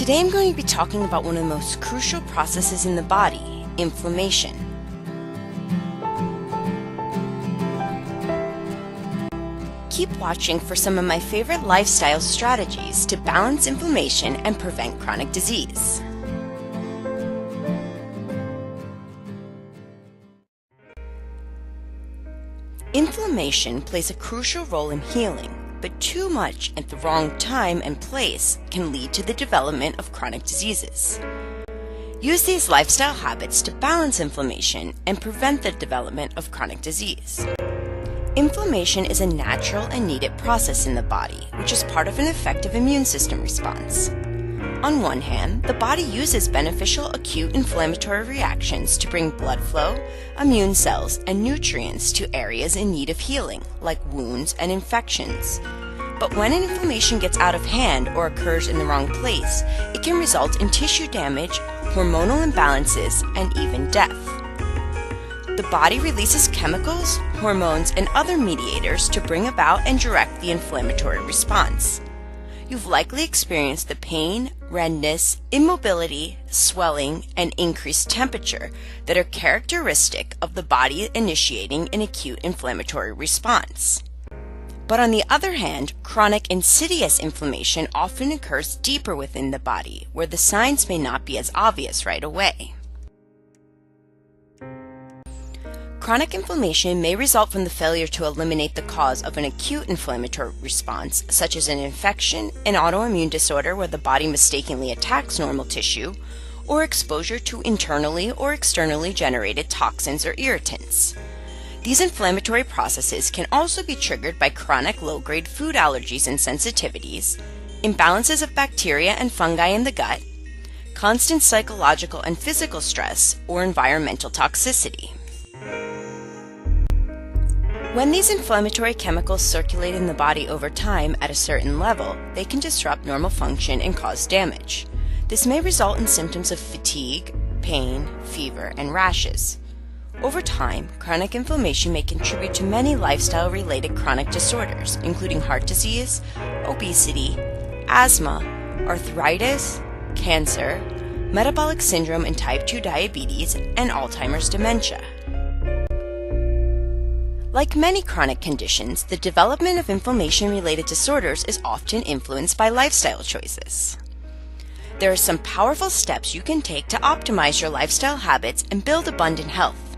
Today I'm going to be talking about one of the most crucial processes in the body, inflammation. Keep watching for some of my favorite lifestyle strategies to balance inflammation and prevent chronic disease. Inflammation plays a crucial role in healing, but too much at the wrong time and place can lead to the development of chronic diseases. Use these lifestyle habits to balance inflammation and prevent the development of chronic disease. Inflammation is a natural and needed process in the body, which is part of an effective immune system response. On one hand, the body uses beneficial acute inflammatory reactions to bring blood flow, immune cells, and nutrients to areas in need of healing, like wounds and infections. But when an inflammation gets out of hand or occurs in the wrong place, it can result in tissue damage, hormonal imbalances, and even death. The body releases chemicals, hormones, and other mediators to bring about and direct the inflammatory response. You've likely experienced the pain, redness, immobility, swelling, and increased temperature that are characteristic of the body initiating an acute inflammatory response. But on the other hand, chronic insidious inflammation often occurs deeper within the body, where the signs may not be as obvious right away. Chronic inflammation may result from the failure to eliminate the cause of an acute inflammatory response, such as an infection, an autoimmune disorder where the body mistakenly attacks normal tissue, or exposure to internally or externally generated toxins or irritants. These inflammatory processes can also be triggered by chronic low-grade food allergies and sensitivities, imbalances of bacteria and fungi in the gut, constant psychological and physical stress, or environmental toxicity. When these inflammatory chemicals circulate in the body over time at a certain level, they can disrupt normal function and cause damage. This may result in symptoms of fatigue, pain, fever, and rashes. Over time, chronic inflammation may contribute to many lifestyle-related chronic disorders, including heart disease, obesity, asthma, arthritis, cancer, metabolic syndrome and type 2 diabetes, and Alzheimer's dementia. Like many chronic conditions, the development of inflammation-related disorders is often influenced by lifestyle choices. There are some powerful steps you can take to optimize your lifestyle habits and build abundant health.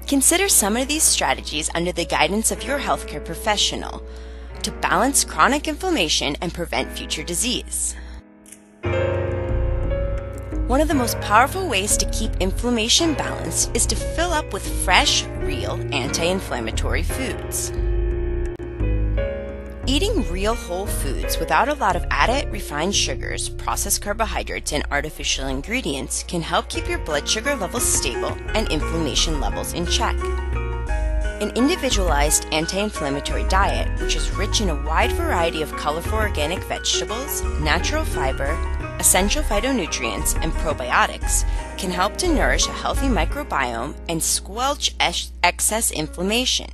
Consider some of these strategies under the guidance of your healthcare professional to balance chronic inflammation and prevent future disease. One of the most powerful ways to keep inflammation balanced is to fill up with fresh, real, anti-inflammatory foods. Eating real whole foods without a lot of added refined sugars, processed carbohydrates, and artificial ingredients can help keep your blood sugar levels stable and inflammation levels in check. An individualized anti-inflammatory diet, which is rich in a wide variety of colorful organic vegetables, natural fiber, essential phytonutrients, and probiotics, can help to nourish a healthy microbiome and squelch excess inflammation.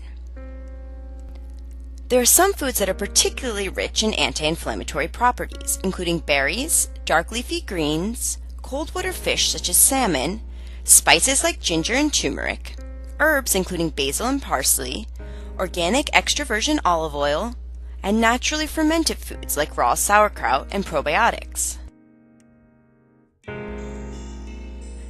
There are some foods that are particularly rich in anti-inflammatory properties, including berries, dark leafy greens, cold water fish such as salmon, spices like ginger and turmeric, herbs including basil and parsley, organic extra virgin olive oil, and naturally fermented foods like raw sauerkraut and probiotics.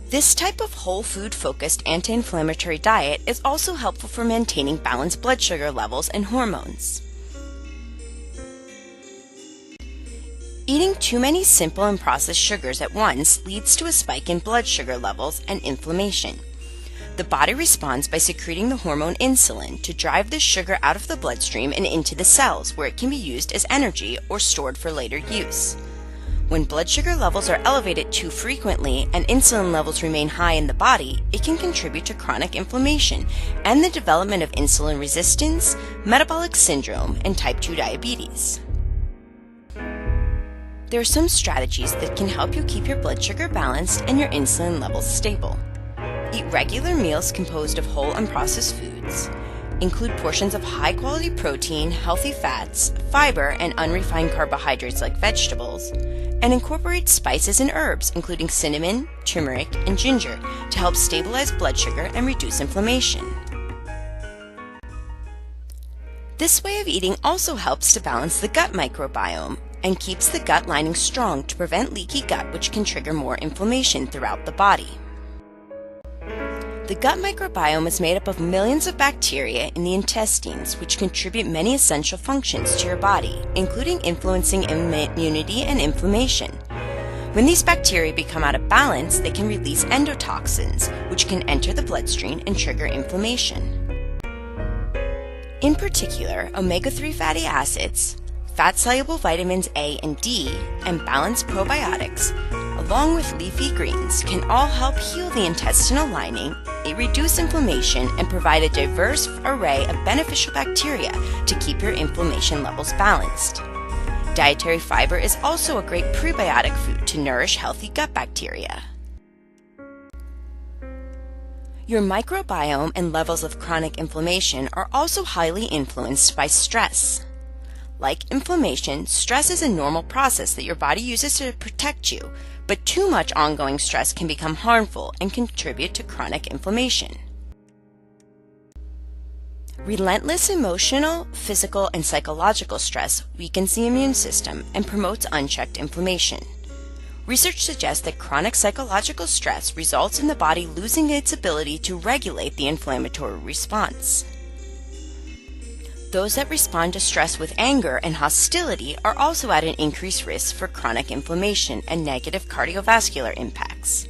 This type of whole food focused anti-inflammatory diet is also helpful for maintaining balanced blood sugar levels and hormones. Eating too many simple and processed sugars at once leads to a spike in blood sugar levels and inflammation. The body responds by secreting the hormone insulin to drive the sugar out of the bloodstream and into the cells, where it can be used as energy or stored for later use. When blood sugar levels are elevated too frequently and insulin levels remain high in the body, it can contribute to chronic inflammation and the development of insulin resistance, metabolic syndrome, and type 2 diabetes. There are some strategies that can help you keep your blood sugar balanced and your insulin levels stable. Eat regular meals composed of whole unprocessed foods. Include portions of high-quality protein, healthy fats, fiber, and unrefined carbohydrates like vegetables, and incorporates spices and herbs, including cinnamon, turmeric, and ginger, to help stabilize blood sugar and reduce inflammation. This way of eating also helps to balance the gut microbiome and keeps the gut lining strong to prevent leaky gut, which can trigger more inflammation throughout the body. The gut microbiome is made up of millions of bacteria in the intestines, which contribute many essential functions to your body, including influencing immunity and inflammation. When these bacteria become out of balance, they can release endotoxins, which can enter the bloodstream and trigger inflammation. In particular, omega-3 fatty acids, fat-soluble vitamins A and D, and balanced probiotics, along with leafy greens, can all help heal the intestinal lining, reduce inflammation, and provide a diverse array of beneficial bacteria to keep your inflammation levels balanced. Dietary fiber is also a great prebiotic food to nourish healthy gut bacteria. Your microbiome and levels of chronic inflammation are also highly influenced by stress. Like inflammation, stress is a normal process that your body uses to protect you, but too much ongoing stress can become harmful and contribute to chronic inflammation. Relentless emotional, physical, and psychological stress weakens the immune system and promotes unchecked inflammation. Research suggests that chronic psychological stress results in the body losing its ability to regulate the inflammatory response. Those that respond to stress with anger and hostility are also at an increased risk for chronic inflammation and negative cardiovascular impacts.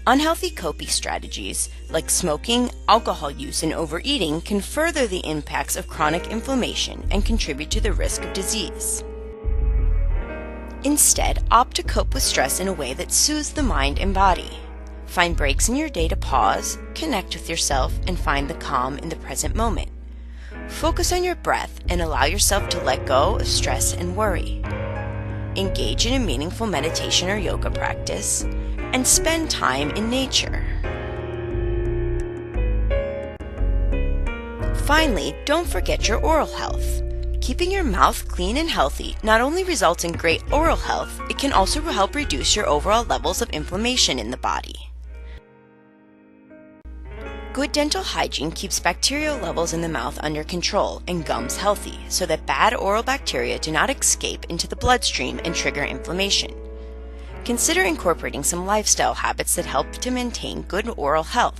Unhealthy coping strategies like smoking, alcohol use, and overeating can further the impacts of chronic inflammation and contribute to the risk of disease. Instead, opt to cope with stress in a way that soothes the mind and body. Find breaks in your day to pause, connect with yourself, and find the calm in the present moment. Focus on your breath and allow yourself to let go of stress and worry. Engage in a meaningful meditation or yoga practice, and spend time in nature. Finally, don't forget your oral health. Keeping your mouth clean and healthy not only results in great oral health, it can also help reduce your overall levels of inflammation in the body. Good dental hygiene keeps bacterial levels in the mouth under control and gums healthy, so that bad oral bacteria do not escape into the bloodstream and trigger inflammation. Consider incorporating some lifestyle habits that help to maintain good oral health.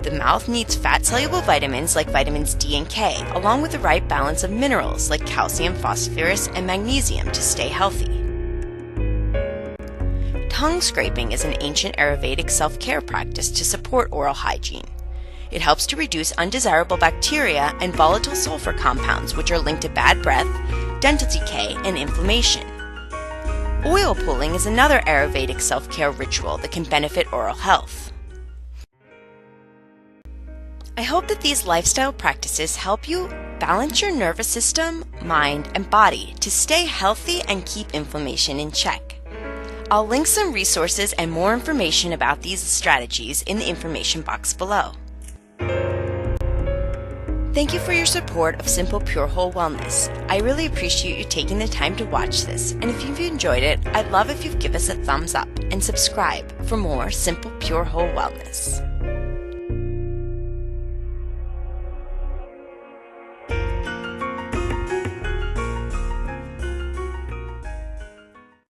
The mouth needs fat-soluble vitamins like vitamins D and K, along with the right balance of minerals like calcium, phosphorus, and magnesium to stay healthy. Tongue scraping is an ancient Ayurvedic self-care practice to support oral hygiene. It helps to reduce undesirable bacteria and volatile sulfur compounds, which are linked to bad breath, dental decay, and inflammation. Oil pulling is another Ayurvedic self-care ritual that can benefit oral health. I hope that these lifestyle practices help you balance your nervous system, mind, and body to stay healthy and keep inflammation in check. I'll link some resources and more information about these strategies in the information box below. Thank you for your support of Simple Pure Whole Wellness. I really appreciate you taking the time to watch this, and if you've enjoyed it, I'd love if you'd give us a thumbs up and subscribe for more Simple Pure Whole Wellness.